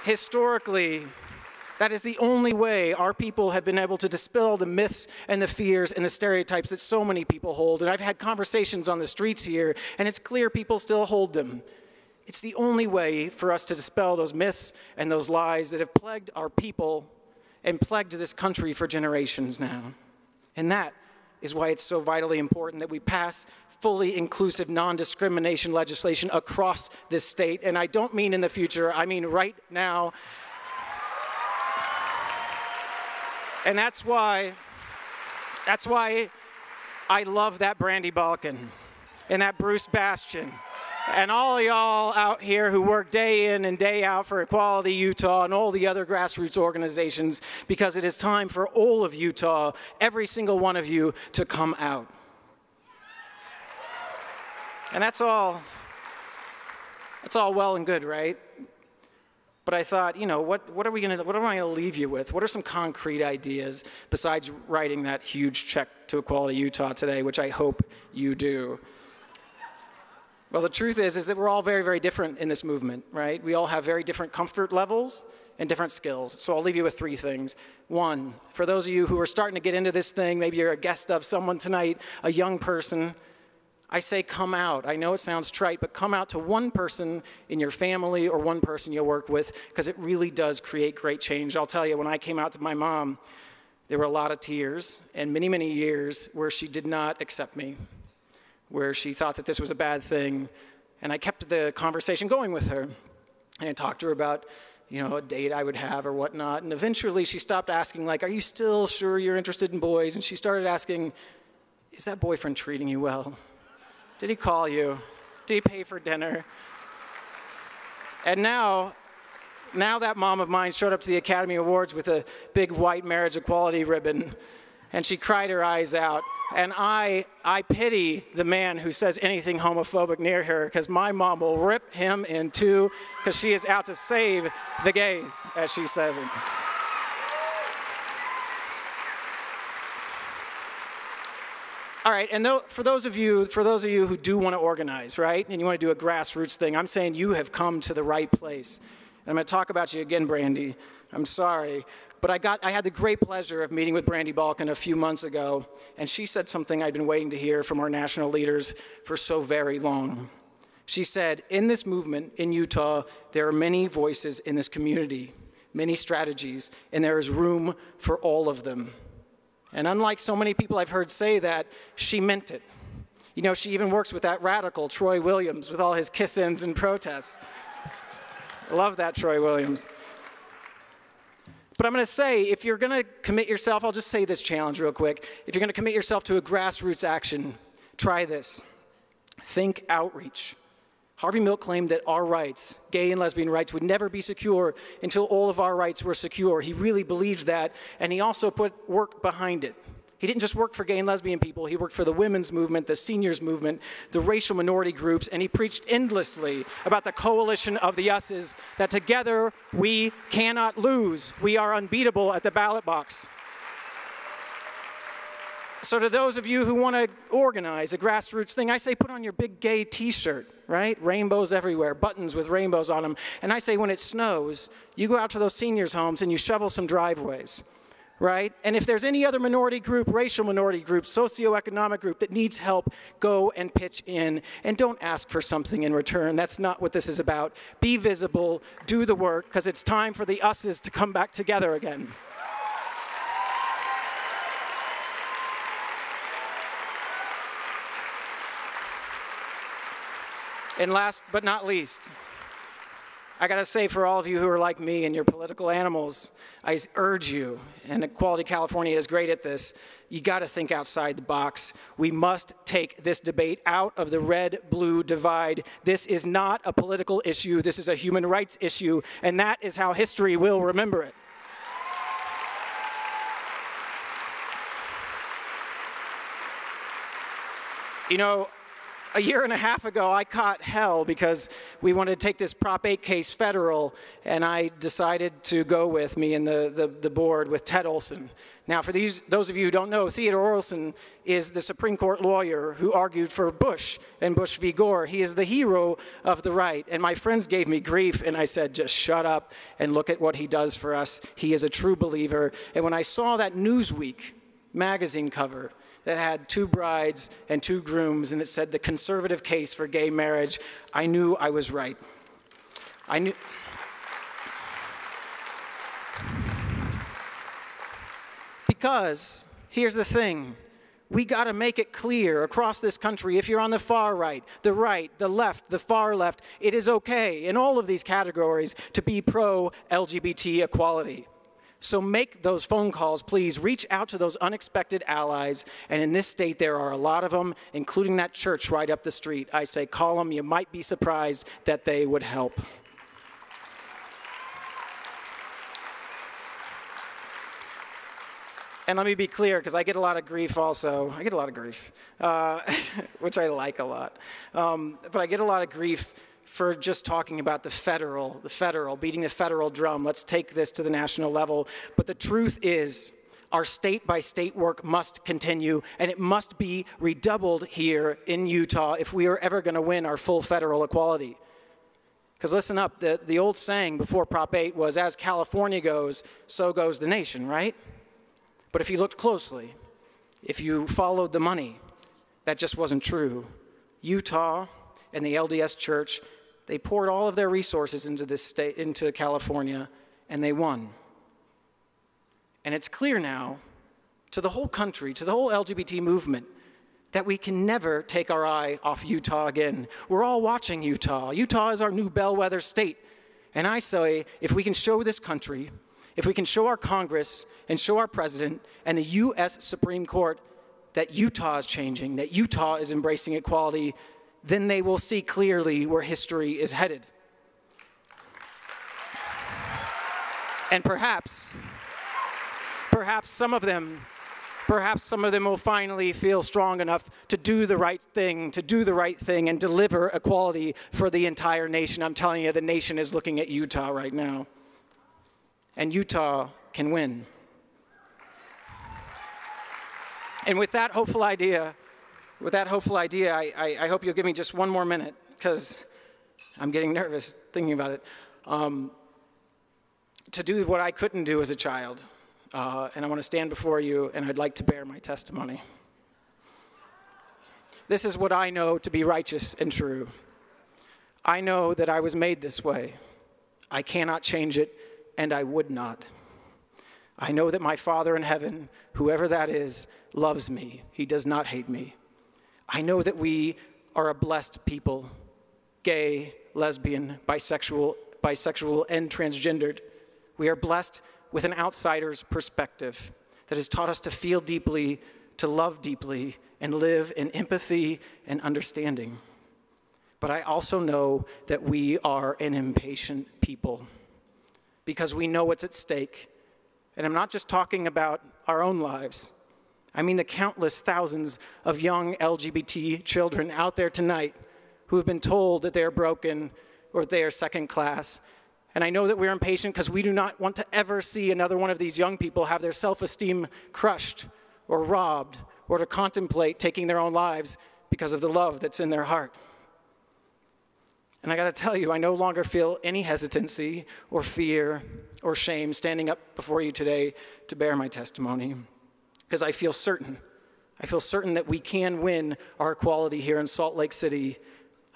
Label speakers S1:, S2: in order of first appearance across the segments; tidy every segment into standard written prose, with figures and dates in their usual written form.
S1: historically, that is the only way our people have been able to dispel the myths and the fears and the stereotypes that so many people hold. And I've had conversations on the streets here, and it's clear people still hold them. It's the only way for us to dispel those myths and those lies that have plagued our people and plagued this country for generations now. And that is why it's so vitally important that we pass fully inclusive, non-discrimination legislation across this state. And I don't mean in the future, I mean right now. And that's why I love that Brandy Balkin and that Bruce Bastian and all of y'all out here who work day in and day out for Equality Utah and all the other grassroots organizations, because it is time for all of Utah, every single one of you, to come out. And that's all well and good, right? But I thought, you know, what am I gonna leave you with? What are some concrete ideas besides writing that huge check to Equality Utah today, which I hope you do? Well, the truth is that we're all very, very different in this movement, right? We all have very different comfort levels and different skills. So I'll leave you with 3 things. 1, for those of you who are starting to get into this thing, maybe you're a guest of someone tonight, a young person, I say come out. I know it sounds trite, but come out to one person in your family or one person you'll work with, because it really does create great change. I'll tell you, when I came out to my mom, there were a lot of tears and many, many years where she did not accept me, where she thought that this was a bad thing. And I kept the conversation going with her. And I talked to her about, you know, a date I would have or whatnot. And eventually she stopped asking, like, are you still sure you're interested in boys? And she started asking, is that boyfriend treating you well? Did he call you? Did he pay for dinner? And now that mom of mine showed up to the Academy Awards with a big white marriage equality ribbon, and she cried her eyes out. And I pity the man who says anything homophobic near her, because my mom will rip him in two, because she is out to save the gays, as she says it. All right, and for those of you who do want to organize, right, and you want to do a grassroots thing, I'm saying you have come to the right place. And I'm going to talk about you again, Brandy. I'm sorry, but I had the great pleasure of meeting with Brandy Balkin a few months ago, and she said something I'd been waiting to hear from our national leaders for so very long. She said, in this movement in Utah, there are many voices in this community, many strategies, and there is room for all of them. And unlike so many people I've heard say that, she meant it. You know, she even works with that radical Troy Williams with all his kiss-ins and protests. I love that, Troy Williams. But I'm going to say, if you're going to commit yourself, I'll just say this challenge real quick. If you're going to commit yourself to a grassroots action, try this. Think outreach. Harvey Milk claimed that our rights, gay and lesbian rights, would never be secure until all of our rights were secure. He really believed that, and he also put work behind it. He didn't just work for gay and lesbian people, he worked for the women's movement, the seniors movement, the racial minority groups, and he preached endlessly about the coalition of the us's, that together we cannot lose. We are unbeatable at the ballot box. So to those of you who want to organize a grassroots thing, I say put on your big gay t-shirt, right? Rainbows everywhere, buttons with rainbows on them. And I say when it snows, you go out to those seniors' homes and you shovel some driveways, right? And if there's any other minority group, racial minority group, socioeconomic group that needs help, go and pitch in. And don't ask for something in return. That's not what this is about. Be visible, do the work, because it's time for the us's to come back together again. And last but not least, I gotta say, for all of you who are like me and you're political animals, I urge you, and Equality California is great at this, you gotta think outside the box. We must take this debate out of the red-blue divide. This is not a political issue, this is a human rights issue, and that is how history will remember it. You know, a year and a half ago, I caught hell because we wanted to take this Prop 8 case federal, and I decided to go with me and the board with Ted Olson. Now, for those of you who don't know, Theodore Olson is the Supreme Court lawyer who argued for Bush and Bush v. Gore. He is the hero of the right, and my friends gave me grief, and I said, just shut up and look at what he does for us. He is a true believer. And when I saw that Newsweek magazine cover that had 2 brides and 2 grooms, and it said the conservative case for gay marriage, I knew I was right. I knew. Because here's the thing, we got to make it clear across this country, if you're on the far right, the left, the far left, it is okay in all of these categories to be pro-LGBT equality. So make those phone calls, please. Reach out to those unexpected allies. And in this state, there are a lot of them, including that church right up the street. I say call them. You might be surprised that they would help. And let me be clear, because I get a lot of grief also. I get a lot of grief, which I like a lot. But I get a lot of grief for just talking about the federal, beating the federal drum. Let's take this to the national level. But the truth is, our state-by-state work must continue, and it must be redoubled here in Utah if we are ever going to win our full federal equality. Because listen up, the old saying before Prop 8 was, as California goes, so goes the nation, right? But if you looked closely, if you followed the money, that just wasn't true. Utah and the LDS Church, they poured all of their resources into this state, into California, and they won. And it's clear now to the whole country, to the whole LGBT movement, that we can never take our eye off Utah again. We're all watching Utah. Utah is our new bellwether state. And I say, if we can show this country, if we can show our Congress and show our president and the U.S. Supreme Court that Utah is changing, that Utah is embracing equality, then they will see clearly where history is headed. And perhaps some of them will finally feel strong enough to do the right thing, and deliver equality for the entire nation. I'm telling you, the nation is looking at Utah right now. And Utah can win. And with that hopeful idea, I hope you'll give me just one more minute, because I'm getting nervous thinking about it, to do what I couldn't do as a child. And I want to stand before you, and I'd like to bear my testimony. This is what I know to be righteous and true. I know that I was made this way. I cannot change it, and I would not. I know that my Father in heaven, whoever that is, loves me. He does not hate me. I know that we are a blessed people, gay, lesbian, bisexual, and transgendered. We are blessed with an outsider's perspective that has taught us to feel deeply, to love deeply, and live in empathy and understanding. But I also know that we are an impatient people because we know what's at stake. And I'm not just talking about our own lives. I mean the countless thousands of young LGBT children out there tonight who have been told that they're broken or they are second class. And I know that we're impatient because we do not want to ever see another one of these young people have their self-esteem crushed or robbed or to contemplate taking their own lives because of the love that's in their heart. And I got to tell you, I no longer feel any hesitancy or fear or shame standing up before you today to bear my testimony, because I feel certain. I feel certain that we can win our equality here in Salt Lake City.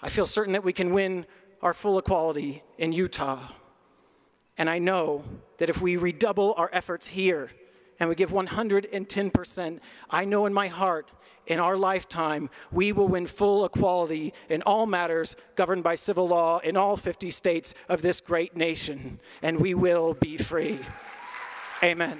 S1: I feel certain that we can win our full equality in Utah. And I know that if we redouble our efforts here and we give 110%, I know in my heart, in our lifetime, we will win full equality in all matters governed by civil law in all 50 states of this great nation, and we will be free. Amen.